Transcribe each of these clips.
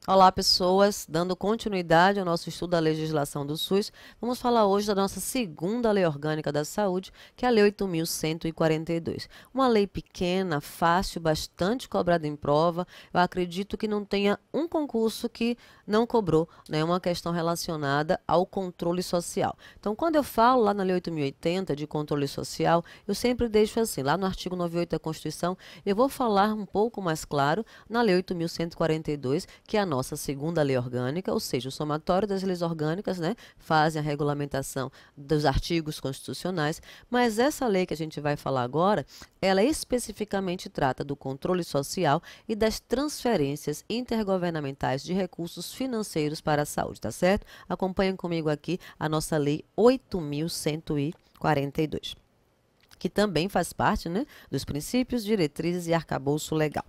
Olá, pessoas. Dando continuidade ao nosso estudo da legislação do SUS, vamos falar hoje da nossa segunda lei orgânica da saúde, que é a Lei 8.142. Uma lei pequena, fácil, bastante cobrada em prova. Eu acredito que não tenha um concurso que não cobrou, né, uma questão relacionada ao controle social. Então, quando eu falo lá na Lei 8.080 de controle social, eu sempre deixo assim, lá no artigo 98 da Constituição, eu vou falar um pouco mais claro na Lei 8.142, que é a nossa segunda lei orgânica, ou seja, o somatório das leis orgânicas, né, fazem a regulamentação dos artigos constitucionais, mas essa lei que a gente vai falar agora, ela especificamente trata do controle social e das transferências intergovernamentais de recursos financeiros para a saúde, tá certo? Acompanhem comigo aqui a nossa lei 8.142, que também faz parte, né, dos princípios, diretrizes e arcabouço legal.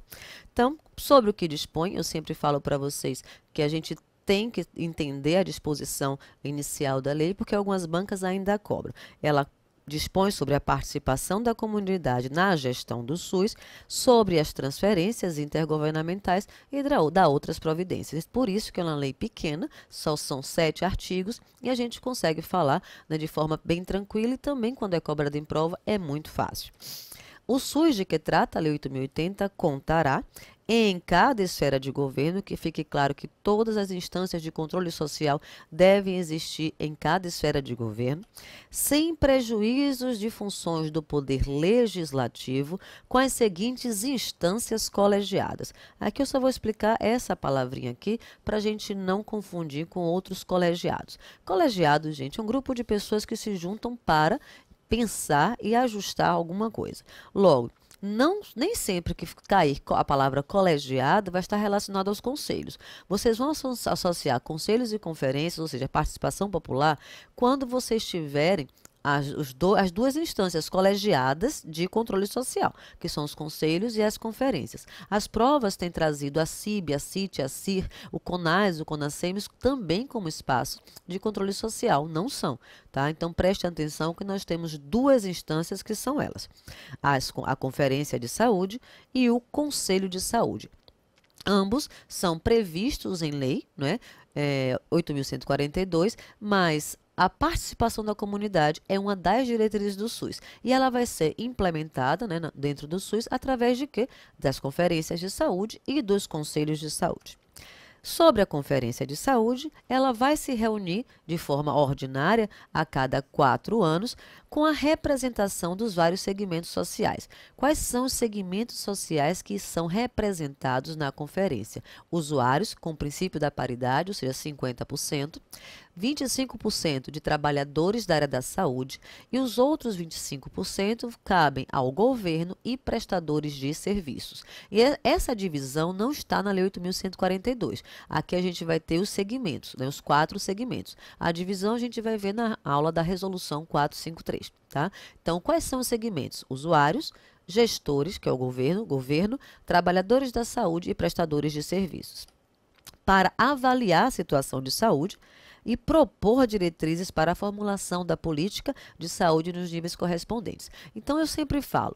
Então, sobre o que dispõe, eu sempre falo para vocês que a gente tem que entender a disposição inicial da lei, porque algumas bancas ainda cobram. Ela dispõe sobre a participação da comunidade na gestão do SUS, sobre as transferências intergovernamentais e da outras providências. Por isso que é uma lei pequena, só são 7 artigos, e a gente consegue falar, né, de forma bem tranquila, e também quando é cobrada em prova é muito fácil. O SUS de que trata a Lei 8.080 contará em cada esfera de governo, que fique claro que todas as instâncias de controle social devem existir em cada esfera de governo, sem prejuízos de funções do poder legislativo, com as seguintes instâncias colegiadas. Aqui eu só vou explicar essa palavrinha aqui para a gente não confundir com outros colegiados. Colegiados, gente, é um grupo de pessoas que se juntam para pensar e ajustar alguma coisa. Logo, nem sempre que cair a palavra colegiado vai estar relacionado aos conselhos. Vocês vão associar conselhos e conferências, ou seja, participação popular, quando vocês tiverem as duas instâncias colegiadas de controle social, que são os conselhos e as conferências. As provas têm trazido a CIB, a CIT, a CIR, o CONAS, o CONASEMES também como espaço de controle social. Não são, tá? Então preste atenção que nós temos duas instâncias que são elas: a Conferência de Saúde e o Conselho de Saúde. Ambos são previstos em lei, né? 8.142, mas a participação da comunidade é uma das diretrizes do SUS e ela vai ser implementada, né, dentro do SUS através de quê? Das conferências de saúde e dos conselhos de saúde. Sobre a Conferência de Saúde, ela vai se reunir de forma ordinária a cada 4 anos com a representação dos vários segmentos sociais. Quais são os segmentos sociais que são representados na conferência? Usuários, com o princípio da paridade, ou seja, 50%, 25% de trabalhadores da área da saúde e os outros 25% cabem ao governo e prestadores de serviços. E essa divisão não está na Lei 8.142. Aqui a gente vai ter os segmentos, né, os 4 segmentos. A divisão a gente vai ver na aula da Resolução 453, tá? Então, quais são os segmentos? Usuários, gestores, que é o governo, trabalhadores da saúde e prestadores de serviços. Para avaliar a situação de saúde e propor diretrizes para a formulação da política de saúde nos níveis correspondentes. Então, eu sempre falo,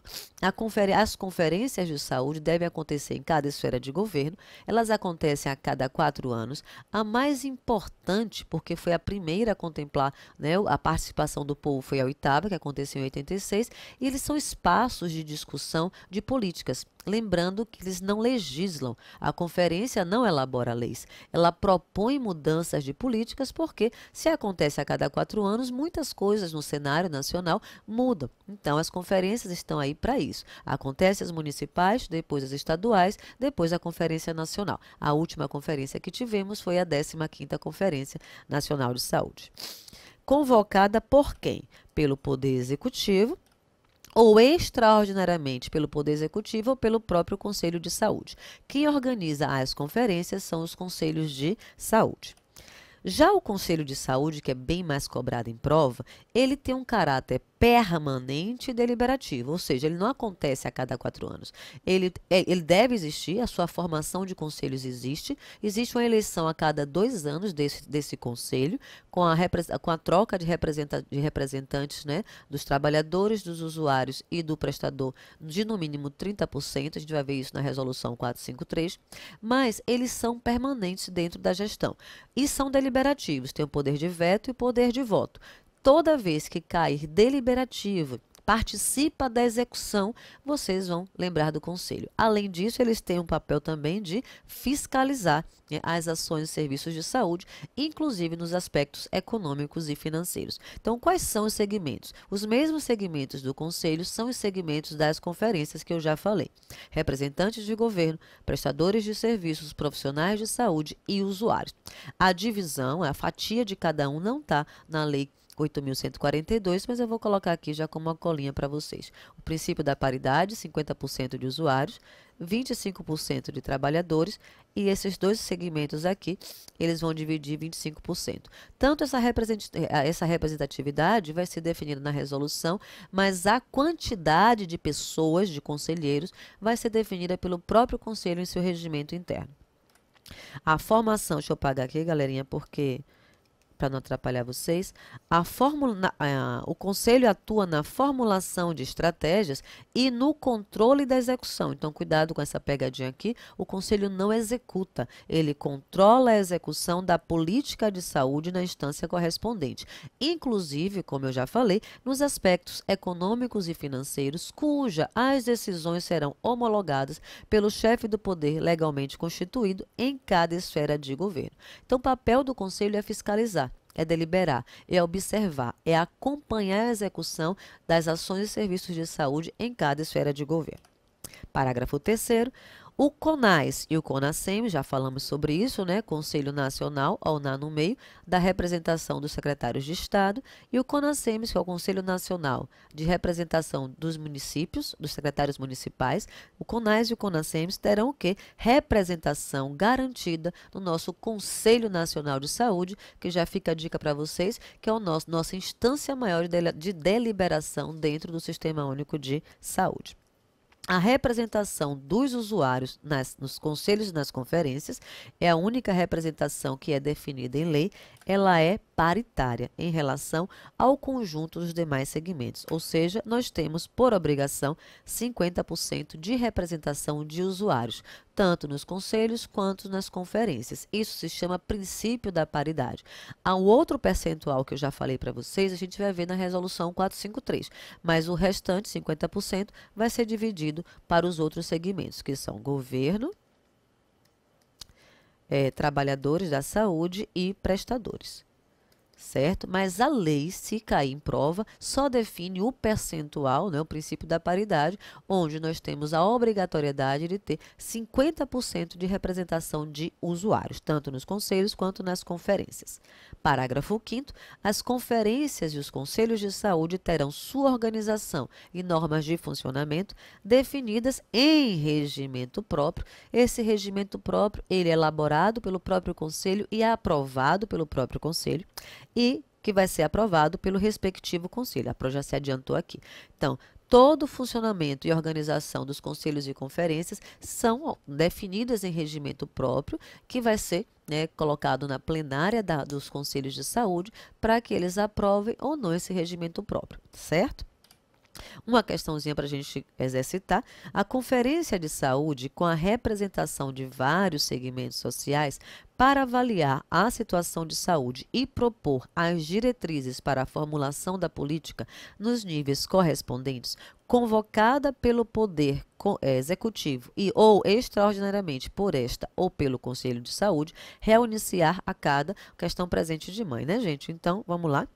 as conferências de saúde devem acontecer em cada esfera de governo, elas acontecem a cada 4 anos. A mais importante, porque foi a primeira a contemplar, né, a participação do povo, foi a 8ª, que aconteceu em 86, e eles são espaços de discussão de políticas. Lembrando que eles não legislam, a conferência não elabora leis, ela propõe mudanças de políticas, porque se acontece a cada 4 anos, muitas coisas no cenário nacional mudam. Então, as conferências estão aí para isso. Acontecem as municipais, depois as estaduais, depois a Conferência Nacional. A última conferência que tivemos foi a 15ª Conferência Nacional de Saúde. Convocada por quem? Pelo Poder Executivo, ou extraordinariamente pelo Poder Executivo ou pelo próprio Conselho de Saúde. Quem organiza as conferências são os Conselhos de Saúde. Já o Conselho de Saúde, que é bem mais cobrado em prova, ele tem um caráter permanente e deliberativo, ou seja, ele não acontece a cada 4 anos. Ele deve existir, a sua formação de conselhos existe uma eleição a cada 2 anos desse conselho, com a troca de representantes, né, dos trabalhadores, dos usuários e do prestador de no mínimo 30%, a gente vai ver isso na resolução 453, mas eles são permanentes dentro da gestão e são deliberativos, têm o poder de veto e o poder de voto. Toda vez que cair deliberativo, participa da execução, vocês vão lembrar do conselho. Além disso, eles têm um papel também de fiscalizar, né, as ações e serviços de saúde, inclusive nos aspectos econômicos e financeiros. Então, quais são os segmentos? Os mesmos segmentos do conselho são os segmentos das conferências que eu já falei. Representantes de governo, prestadores de serviços, profissionais de saúde e usuários. A divisão, a fatia de cada um não está na lei 8.142, mas eu vou colocar aqui já como uma colinha para vocês. O princípio da paridade, 50% de usuários, 25% de trabalhadores, e esses dois segmentos aqui, eles vão dividir 25%. Tanto essa representatividade vai ser definida na resolução, mas a quantidade de pessoas, de conselheiros, vai ser definida pelo próprio conselho em seu regimento interno. A formação, deixa eu apagar aqui, galerinha, porque para não atrapalhar vocês, o Conselho atua na formulação de estratégias e no controle da execução. Então, cuidado com essa pegadinha aqui. O Conselho não executa, ele controla a execução da política de saúde na instância correspondente. Inclusive, como eu já falei, nos aspectos econômicos e financeiros, cuja as decisões serão homologadas pelo chefe do poder legalmente constituído em cada esfera de governo. Então, o papel do Conselho é fiscalizar, é deliberar, é observar, é acompanhar a execução das ações e serviços de saúde em cada esfera de governo. Parágrafo 3º. O CONAS e o CONASEM, já falamos sobre isso, né? Conselho Nacional, ao NA no meio, da representação dos secretários de Estado, e o CONASEMES, que é o Conselho Nacional de Representação dos Municípios, dos secretários municipais. O CONAS e o CONASEMES terão o quê? Representação garantida no nosso Conselho Nacional de Saúde, que já fica a dica para vocês, que é nossa instância maior de deliberação dentro do Sistema Único de Saúde. A representação dos usuários nos conselhos e nas conferências é a única representação que é definida em lei. Ela é paritária em relação ao conjunto dos demais segmentos, ou seja, nós temos por obrigação 50% de representação de usuários, tanto nos conselhos quanto nas conferências. Isso se chama princípio da paridade. Há um outro percentual que eu já falei para vocês, a gente vai ver na resolução 453, mas o restante, 50%, vai ser dividido para os outros segmentos, que são governo, trabalhadores da saúde e prestadores, certo? Mas a lei, se cair em prova, só define o percentual, né, o princípio da paridade, onde nós temos a obrigatoriedade de ter 50% de representação de usuários, tanto nos conselhos quanto nas conferências. Parágrafo 5º. As conferências e os conselhos de saúde terão sua organização e normas de funcionamento definidas em regimento próprio. Esse regimento próprio, ele é elaborado pelo próprio conselho e é aprovado pelo próprio conselho, e que vai ser aprovado pelo respectivo conselho. A Pro já se adiantou aqui. Então, todo o funcionamento e organização dos conselhos e conferências são definidas em regimento próprio, que vai ser, né, colocado na plenária dos conselhos de saúde para que eles aprovem ou não esse regimento próprio, certo? Uma questãozinha para a gente exercitar. A Conferência de Saúde, com a representação de vários segmentos sociais, para avaliar a situação de saúde e propor as diretrizes para a formulação da política nos níveis correspondentes, convocada pelo Poder Executivo e ou extraordinariamente por esta ou pelo Conselho de Saúde, reunir-se-á a cada questão presente de mãe, né, gente? Então, vamos lá.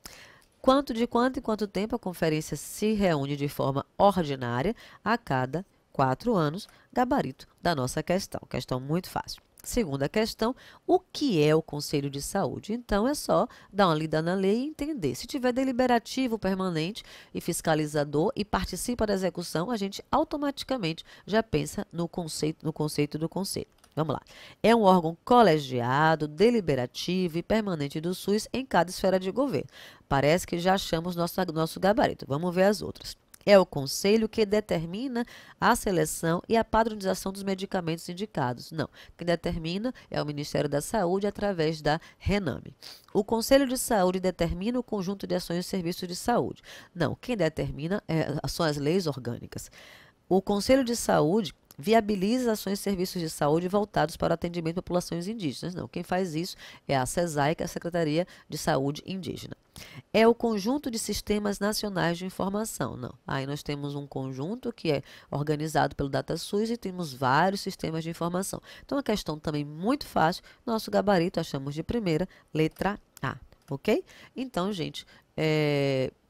De quanto em quanto tempo a conferência se reúne de forma ordinária? A cada 4 anos, gabarito da nossa questão. Questão muito fácil. Segunda questão, o que é o Conselho de Saúde? Então, é só dar uma lida na lei e entender. Se tiver deliberativo permanente e fiscalizador e participa da execução, a gente automaticamente já pensa no conceito do conselho. Vamos lá. É um órgão colegiado, deliberativo e permanente do SUS em cada esfera de governo. Parece que já achamos nosso gabarito. Vamos ver as outras. É o conselho que determina a seleção e a padronização dos medicamentos indicados. Não, quem determina é o Ministério da Saúde através da RENAME. O Conselho de Saúde determina o conjunto de ações e serviços de saúde. Não, quem determina são as leis orgânicas. O Conselho de Saúde viabiliza ações e serviços de saúde voltados para o atendimento de populações indígenas. Não, quem faz isso é a SESAI, que é a Secretaria de Saúde Indígena. É o conjunto de sistemas nacionais de informação. Não, aí nós temos um conjunto que é organizado pelo DataSUS e temos vários sistemas de informação. Então, uma questão também muito fácil, nosso gabarito achamos de primeira, letra A, ok? Então, gente,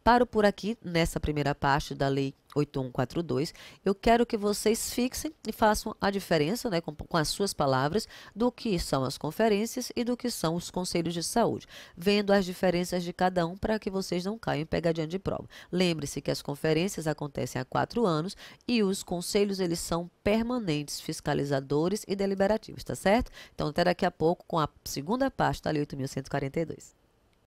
paro por aqui nessa primeira parte da Lei 8142. Eu quero que vocês fixem e façam a diferença, né, com as suas palavras, do que são as conferências e do que são os conselhos de saúde, vendo as diferenças de cada um para que vocês não caiam em pegadinha de prova. Lembre-se que as conferências acontecem há 4 anos e os conselhos, eles são permanentes, fiscalizadores e deliberativos, tá certo? Então, até daqui a pouco com a segunda parte da Lei 8.142.